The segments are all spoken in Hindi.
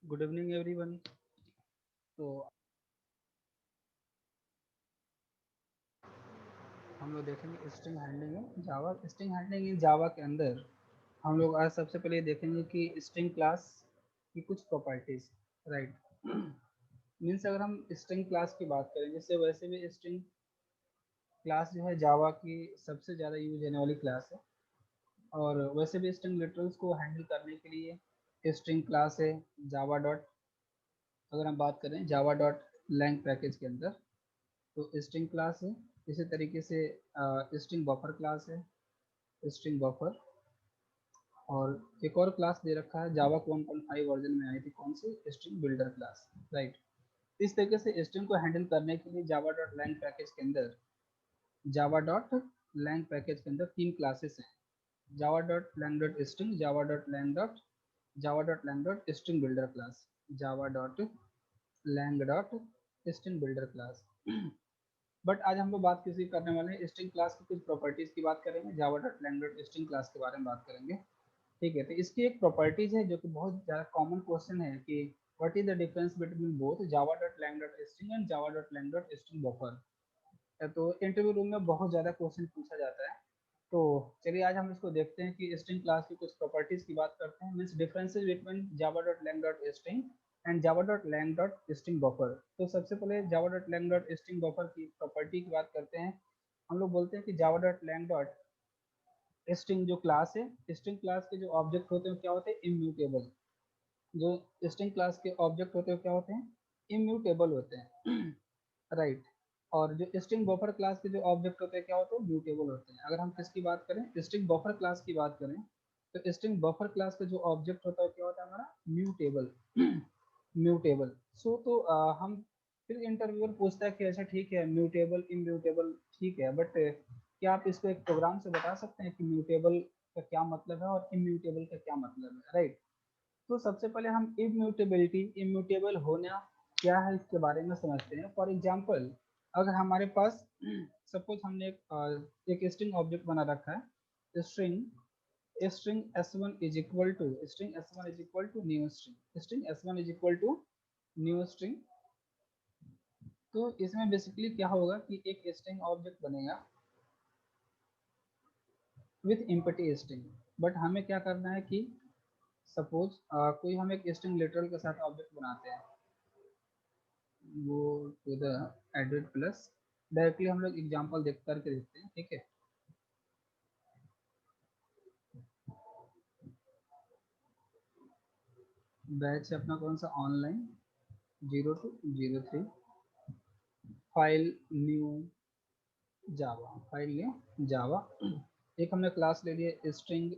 Good evening everyone. तो हम लोग देखेंगे string handling in Java. String handling in Java के अंदर हम लोग आज सबसे पहले देखेंगे कि स्ट्रिंग क्लास की कुछ प्रॉपर्टीज। राइट। मीन्स अगर हम स्ट्रिंग क्लास की बात करें, जैसे वैसे भी स्ट्रिंग क्लास जो है जावा की सबसे ज़्यादा यूज होने वाली क्लास है, और वैसे भी स्ट्रिंग लिटरल्स को हैंडल करने के लिए स्ट्रिंग क्लास है जावा डॉट। अगर हम बात करें जावा डॉट लैंग पैकेज के अंदर तो स्ट्रिंग क्लास है। इसी तरीके से स्ट्रिंग बफर क्लास है, स्ट्रिंग बफर। और एक और क्लास दे रखा है जावा 1.5 वर्जन में आई थी, कौन सी, स्ट्रिंग बिल्डर क्लास। राइट। इस तरीके से स्ट्रिंग को हैंडल करने के लिए जावा डॉट लैंग पैकेज के अंदर जावा डॉट लैंग पैकेज के अंदर तीन क्लासेस हैं, Java dot lang dot string, Java dot lang dot string builder class, Java dot lang dot string builder class. But आज हम लोग बात किसी करने वाले हैं स्ट्रिंग क्लास की कुछ प्रॉपर्टीज की बात करेंगे, Java dot lang dot string class के बारे में बात करेंगे। ठीक है, तो इसकी एक प्रॉपर्टीज है जो कि बहुत ज़्यादा कॉमन क्वेश्चन है कि what is the difference between both Java dot lang dot string and Java dot lang dot string buffer. तो इंटरव्यू रूम में बहुत ज़्यादा क्वेश्चन पूछा जाता है। तो चलिए आज हम इसको देखते हैं कि स्ट्रिंग क्लास की कुछ प्रॉपर्टीज की बात करते हैं, means differences between Java dot lang dot string and Java dot lang dot string buffer. तो सबसे पहले Java dot lang dot string buffer की प्रॉपर्टी की बात करते हैं। हम लोग बोलते हैं कि Java dot lang dot string जो क्लास है, स्ट्रिंग क्लास के जो ऑब्जेक्ट होते हैं क्या होते हैं, इम्यूटेबल। जो स्ट्रिंग क्लास के ऑब्जेक्ट होते हैं क्या होते हैं, इम्यूटेबल होते हैं। राइट। और जो स्ट्रिंग बफर क्लास के जो ऑब्जेक्ट होते हैं क्या होते हैं, म्यूटेबल होते हैं। अगर हम किसकी बात करें, स्ट्रिंग बफर क्लास की बात करें, तो स्ट्रिंग बफर क्लास का जो ऑब्जेक्ट होता है क्या होता है हमारा, म्यूटेबल। म्यूटेबल। सो तो हम फिर इंटरव्यूअर पूछता है कि अच्छा ठीक है, म्यूटेबल इम्यूटेबल ठीक है, बट क्या आप इसको एक प्रोग्राम से बता सकते हैं कि म्यूटेबल का क्या मतलब है और इम्यूटेबल का क्या मतलब है। राइट। तो सबसे पहले हम इम्यूटेबिलिटी, इम्यूटेबल होना क्या है इसके बारे में समझते हैं। फॉर एग्जांपल, अगर हमारे पास सपोज हमने एक स्ट्रिंग ऑब्जेक्ट बना रखा है, string string s1 is equal to string s1 is equal to new string, string s1 is equal to new string. तो इसमें बेसिकली क्या होगा कि एक स्ट्रिंग ऑब्जेक्ट बनेगा विथ एम्प्टी स्ट्रिंग। बट हमें क्या करना है कि सपोज कोई हम एक स्ट्रिंग लिटरल के साथ ऑब्जेक्ट बनाते हैं, वो to the edit plus, directly हम लोग एग्जांपल देख करके देखते हैं। ठीक है, बैच है अपना कौन सा, ऑनलाइन 0203, फाइल न्यू जावा, फाइल न्यू जावा। एक हमने क्लास ले लिया string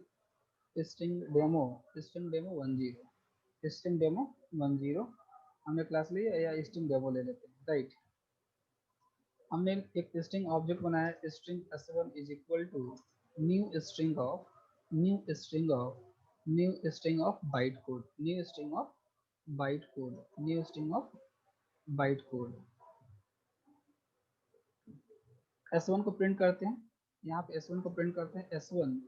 string demo, string demo 10, string demo 10 हमने क्लास ली है, या स्ट्रिंग डेमो ले लेते हैं। राइट। हमने एक स्ट्रिंग ऑब्जेक्ट बनाया, string s1 is equal to new string of new string of new string of byte code, new string of byte code, new string of byte code. s1 को प्रिंट करते हैं, यहाँ पे s1 को प्रिंट करते हैं, s1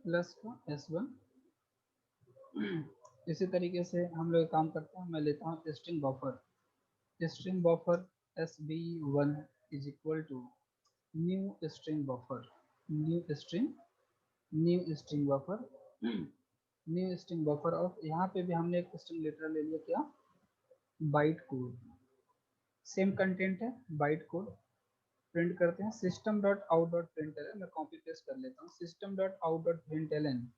प्लस का s1। इसी तरीके से हम लोग काम करते हैं, मैं लेता हूँ string buffer sb1 is equal to new string buffer, new string buffer, new string buffer. और यहाँ पे भी हमने एक स्ट्रिंग लेटर ले लिया, क्या, बाइट कोड, सेम कंटेंट है, बाइट कोड। प्रिंट करते हैं system dot out dot print L, मैं कॉपी पेस्ट कर लेता हूँ, system dot out dot print L N,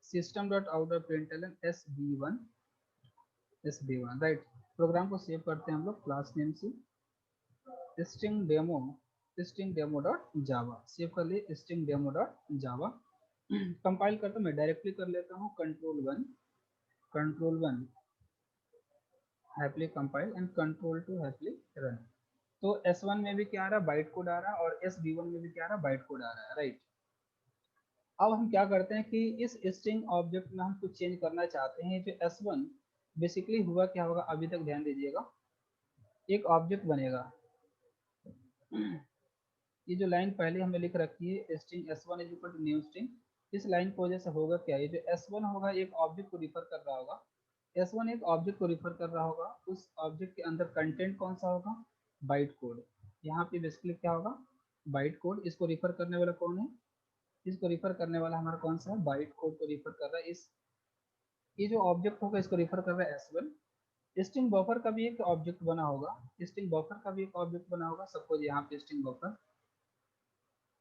system dot out dot print L N S B one. Right. Program को सेव करते हैं हम लोग क्लास नेम से, string demo dot Java, save कर लिए string demo dot Java. Compile करता हूँ, मैं डायरेक्टली कर लेता हूँ control one happily compile and control 2 happily run. तो S1 में भी क्या आ रहा है, बाइट कोड आ रहा है, और SB1 में भी क्या आ रहा है, बाइट कोड आ रहा है। राइट। अब हम क्या करते हैं कि इस स्ट्रिंग ऑब्जेक्ट में हम कुछ चेंज करना चाहते हैं। जो S1 बेसिकली हुआ क्या होगा, अभी तक ध्यान दीजिएगा, एक ऑब्जेक्ट बनेगा। ये जो लाइन पहले हमने लिख रखी है, string s1 is equal to new string, इस लाइन की वजह से होगा क्या, ये जो S1 होगा एक ऑब्जेक्ट को रिफर कर रहा होगा, S1 एक ऑब्जेक्ट को रिफर कर रहा होगा, उस ऑब्जेक्ट के अंदर कंटेंट कौन सा होगा, बाइट कोड। यहाँ पे बेसिकली क्या होगा, बाइट कोड। इसको रिफर करने वाला कौन है, इसको रिफर करने वाला हमारा कौन सा है, बाइट कोड को रिफर कर रहा है। इस ये जो ऑब्जेक्ट होगा इसको रिफर कर रहा है S1। स्ट्रिंग बफर का भी एक ऑब्जेक्ट बना होगा, स्ट्रिंग बफर का भी एक ऑब्जेक्ट बना होगा, सपोज यहाँ पे स्ट्रिंग बफर,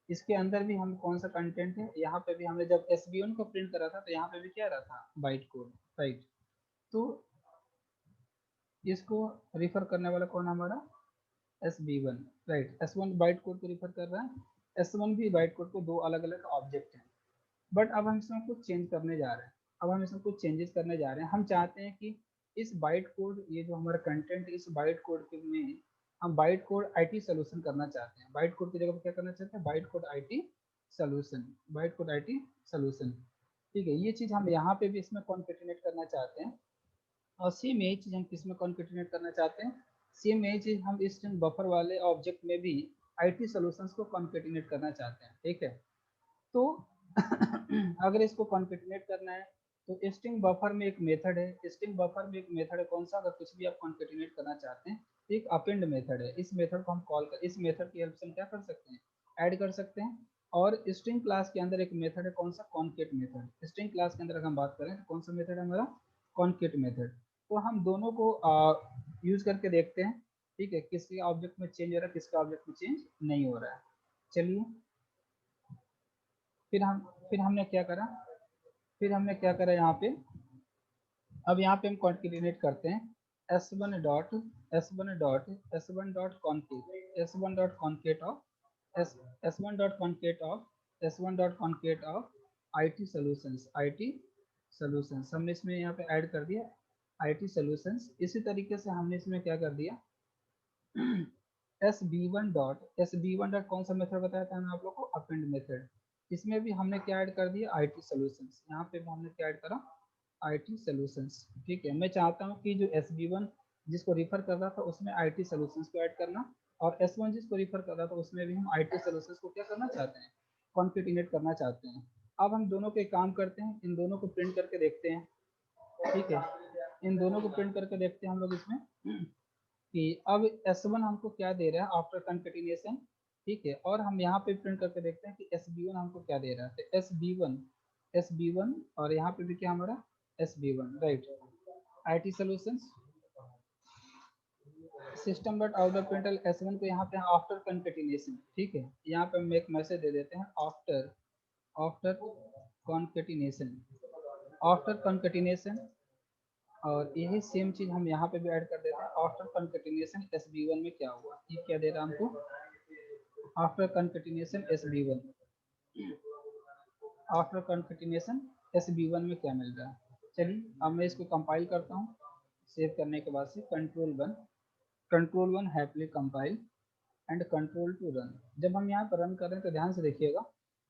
इसके अंदर भी हम कौन सा कंटेंट है, यहाँ पे भी हमने जब SB1 को प्रिंट करा था तो यहाँ पे भी क्या रहा था, बाइट कोड, राइट। तो इसको रिफर करने वाला कौन हमारा, SB1, right. S1 byte code को रिफर कर रहा है, S1 भी बाइट कोड को, दो अलग अलग ऑब्जेक्ट हैं। बट अब हम इसमें कुछ चेंज करने जा रहे हैं, अब हम इसमें कुछ चेंजेस करने जा रहे हैं। हम चाहते हैं कि इस बाइट कोड, ये जो हमारा कंटेंट, इस बाइट कोड के में हम बाइट कोड आईटी सोल्यूशन करना चाहते हैं। बाइट कोड की जगह पर क्या करना चाहते हैं, byte code IT solution, byte code IT solution. ठीक है, ये चीज़ हम यहाँ पे भी इसमें कॉन्केटिनेट करना चाहते हैं। और सेम यही चीज़ हम किस में कॉन्केटिनेट करना चाहते हैं, सेम यही चीज़ हम इस बफर वाले ऑब्जेक्ट में भी आईटी सॉल्यूशंस को कॉन्केटिनेट करना चाहते हैं। ठीक है, तो अगर इसको कॉन्केटिनेट करना है तो स्ट्रिंग बफर में एक मेथड है, स्ट्रिंग बफर में एक मेथड है कौन सा, अगर कुछ भी आप कॉन्केटिनेट करना चाहते हैं तो एक अपेंड मेथड है। इस मेथड को हम कॉल कर, इस मेथड की हेल्प से हम क्या कर सकते हैं, ऐड कर सकते हैं। और स्ट्रिंग क्लास के अंदर एक मेथड है कौन सा, कॉन्केट मेथड। स्ट्रिंग क्लास के अंदर अगर हम बात करें तो कौन सा मेथड है हमारा, कॉन्केट मेथड। तो हम दोनों को यूज करके देखते हैं, ठीक है, किसके ऑब्जेक्ट में चेंज हो रहा है, किसके ऑब्जेक्ट में चेंज नहीं हो रहा है। चलिए, फिर हम फिर हमने क्या करा, फिर हमने क्या करा यहाँ पे, अब यहाँ पे हम कॉन्केटिनेट करते हैं S1 dot S1 dot S1 dot concat S1 dot concat of S1 dot concat of S1 dot concat of IT solutions, IT solutions हमने इसमें यहाँ पे ऐड कर दिया IT सॉल्यूशंस। इसी तरीके से हमने इसमें क्या कर दिया, SB1 डॉट कौन सा मेथड बताया था मैंने आप लोग को, अपेंड मेथड। इसमें भी हमने क्या ऐड कर दिया, IT सॉल्यूशंस। यहाँ पे भी हमने क्या ऐड करा, IT सॉल्यूशंस। ठीक है, मैं चाहता हूँ कि जो SB1 जिसको रिफर कर रहा था उसमें IT सॉल्यूशंस को ऐड करना, और S1 जिसको रिफर कर रहा था उसमें भी हम IT सॉल्यूशंस को क्या करना चाहते हैं, कॉन्केटिनेट करना चाहते हैं। अब हम दोनों के काम करते हैं, इन दोनों को प्रिंट करके देखते हैं। ठीक है, इन दोनों को प्रिंट करके देखते हैं हम लोग इसमें कि अब S1 हमको क्या दे रहा है आफ्टर कंकेटिनेशन। ठीक है, और हम यहाँ पे प्रिंट करके देखते हैं कि SB1 हमको क्या दे रहा है, तो SB1 और यहाँ पे भी क्या हमारा SB1, right. IT solutions system dot out of प्रिंटल S1 को यहाँ पे आफ्टर कंकेटिनेशन। ठीक है, यहाँ पे हम एक मैसेज दे देते हैं after after concatenation, after concatenation. और यही सेम चीज हम यहाँ पे भी ऐड कर देते हैं आफ्टर कंकेटिनेशन SB1 में क्या हुआ, ये क्या दे रहा है हमको, after concatenation SB1, after concatenation SB1 में क्या मिल रहा है। चलिए, अब मैं इसको कंपाइल करता हूँ। सेव करने के बाद से control one happily compile and control two run. जब हम यहाँ पर रन कर रहे हैं तो ध्यान से देखिएगा,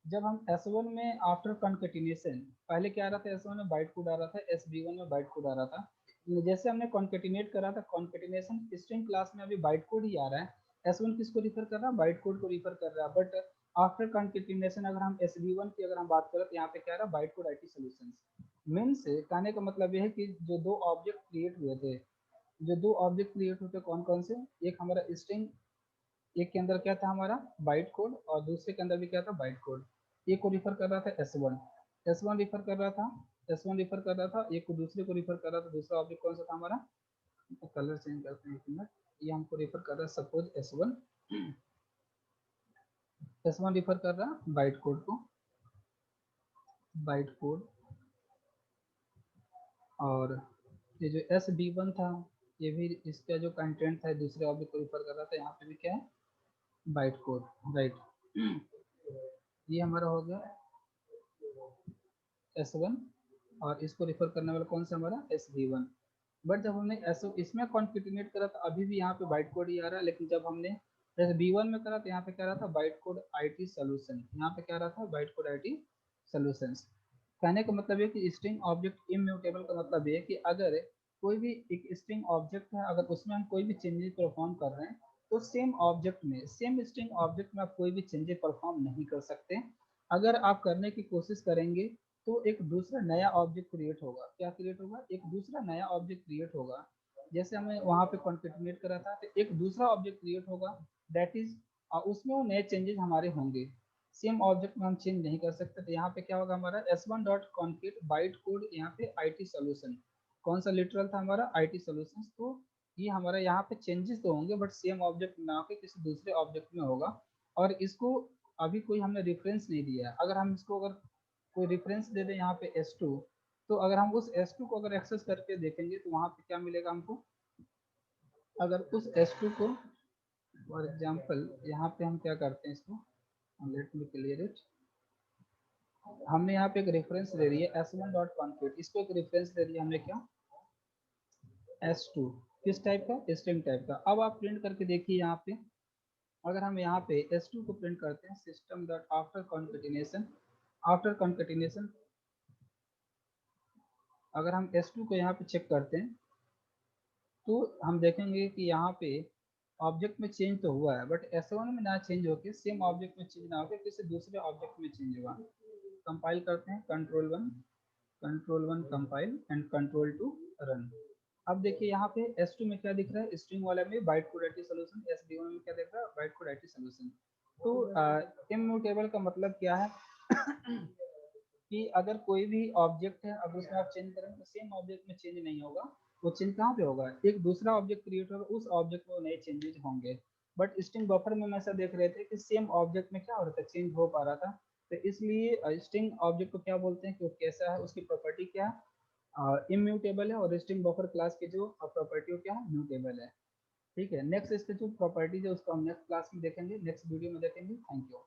जब हम S1 में आफ्टर कॉन्केटिनेशन, पहले क्या आ रहा था, S1 में बाइट कोड आ रहा था, SB1 में बाइट कोड आ रहा था। जैसे हमने कॉन्केटिनेट करा था, कॉन्केटिनेशन स्ट्रिंग क्लास में अभी बाइट कोड ही आ रहा है। S1 किसको रिफर कर रहा है, बाइट कोड को रिफर कर रहा है। बट आफ्टर कॉन्केटिनेशन अगर हम SB1 की अगर हम बात करें तो यहाँ पे क्या आ रहा है, byte code IT solutions. Means कहने का मतलब यह है कि जो दो ऑब्जेक्ट क्रिएट हुए थे, जो दो ऑब्जेक्ट क्रिएट होते कौन कौन से, एक हमारा स्ट्रिंग, एक के अंदर क्या था हमारा बाइट कोड, और दूसरे के अंदर भी क्या था, बाइट कोड। एक को रिफर कर रहा था S1 रिफर कर रहा था, S1 रिफर कर रहा था, एक को दूसरे को रिफर कर रहा था। दूसरा ऑब्जेक्ट कौन सा था हमारा, तो कलर चेंज करते हैं एक मिनट, ये हमको रिफर कर रहा है सपोज S1 रिफर कर रहा है बाइट कोड को, बाइट कोड। और ये जो SB1 था, ये भी इसका जो कंटेंट था दूसरे ऑब्जेक्ट को रिफर कर रहा था, यहाँ पे भी क्या है, बाइट कोड, राइट। ये हमारा हो गया S1, और इसको रिफर करने वाला कौन सा हमारा SB1। बट जब हमने इसमें कॉन्केटिनेट करा था अभी भी यहाँ पे बाइट कोड ही आ रहा है, लेकिन जब हमने SB1 में करा तो यहाँ पे क्या रहा था, बाइट कोड IT सॉल्यूशन। यहाँ पे क्या रहा था, बाइट कोड IT सॉल्यूशंस। कहने का मतलब है कि स्ट्रिंग ऑब्जेक्ट इम्यूटेबल का मतलब ये है कि अगर कोई भी एक स्ट्रिंग ऑब्जेक्ट है, अगर उसमें हम कोई भी चेंजेस परफॉर्म कर रहे हैं, तो सेम ऑब्जेक्ट में, सेम स्ट्रिंग ऑब्जेक्ट में आप कोई भी चेंजेस परफॉर्म नहीं कर सकते। अगर आप करने की कोशिश करेंगे तो एक दूसरा नया ऑब्जेक्ट क्रिएट होगा। क्या क्रिएट होगा? एक दूसरा नया ऑब्जेक्ट क्रिएट होगा। जैसे हमें वहां पे कॉन्केटिनेट करा था तो एक दूसरा ऑब्जेक्ट क्रिएट होगा, दैट इज उसमें वो नए चेंजेस हमारे होंगे। सेम ऑब्जेक्ट में हम चेंज नहीं कर सकते। तो यहाँ पे क्या होगा हमारा s1 dot concat byte code, यहाँ पे IT सोल्यूशन। कौन सा लिटरल था हमारा? IT solution. तो ये हमारा यहाँ पे चेंजेस तो होंगे बट सेम ऑब्जेक्ट ना के किसी दूसरे ऑब्जेक्ट में होगा। और इसको अभी कोई हमने रेफरेंस नहीं दिया है। अगर हम इसको अगर कोई रेफरेंस दे दें यहाँ पे S2, तो अगर हम उस S2 को अगर एक्सेस करके देखेंगे तो वहाँ पे क्या मिलेगा हमको? अगर उस S2 को फॉर एग्जांपल यहाँ पे हम क्या करते हैं इसको, लेट मी क्लियर इट। हमने यहाँ पे एक रेफरेंस दे दी है S1 डॉट कॉन्केट, इसको एक रेफरेंस दे दिया हमने क्या? S2। किस टाइप का? स्ट्रिंग टाइप का। अब आप प्रिंट करके देखिए यहाँ पे, अगर हम यहाँ पे S2 को प्रिंट करते हैं system dot after concatenation, after concatenation अगर हम S2 को यहाँ पे चेक करते हैं तो हम देखेंगे कि यहाँ पे ऑब्जेक्ट में चेंज तो हुआ है बट S1 में ना चेंज होके सेम ऑब्जेक्ट में चेंज ना होकर किसी दूसरे ऑब्जेक्ट में चेंज हुआ। कंपाइल करते हैं control one compile and control 2 run. अब देखिए यहाँ पे S2 में क्या दिख रहा है? स्ट्रिंग वाले में byte code IT solution, SD1 में क्या दिख रहा है? Byte code IT solution. तो इम्यूटेबल का मतलब क्या है? कि अगर कोई भी ऑब्जेक्ट है अगर उसमें आप चेंज करेंगे तो सेम ऑब्जेक्ट में चेंज नहीं होगा। वो चेंज कहाँ पे होगा? एक दूसरा ऑब्जेक्ट क्रिएट होगा, उस ऑब्जेक्ट में नए चेंजेस होंगे। बट स्ट्रिंग बफर में हम ऐसा देख रहे थे कि सेम ऑब्जेक्ट में क्या हो रहा था? चेंज हो पा रहा था। तो इसलिए स्ट्रिंग ऑब्जेक्ट को क्या बोलते हैं कि वो कैसा है, उसकी प्रॉपर्टी क्या है? इम्यूटेबल है। और स्ट्रिंग बफर क्लास की जो प्रॉपर्टी क्या है? म्यूटेबल है। ठीक है, नेक्स्ट इसके जो प्रॉपर्टीज है उसको हम नेक्स्ट क्लास में देखेंगे, नेक्स्ट वीडियो में देखेंगे। Thank you.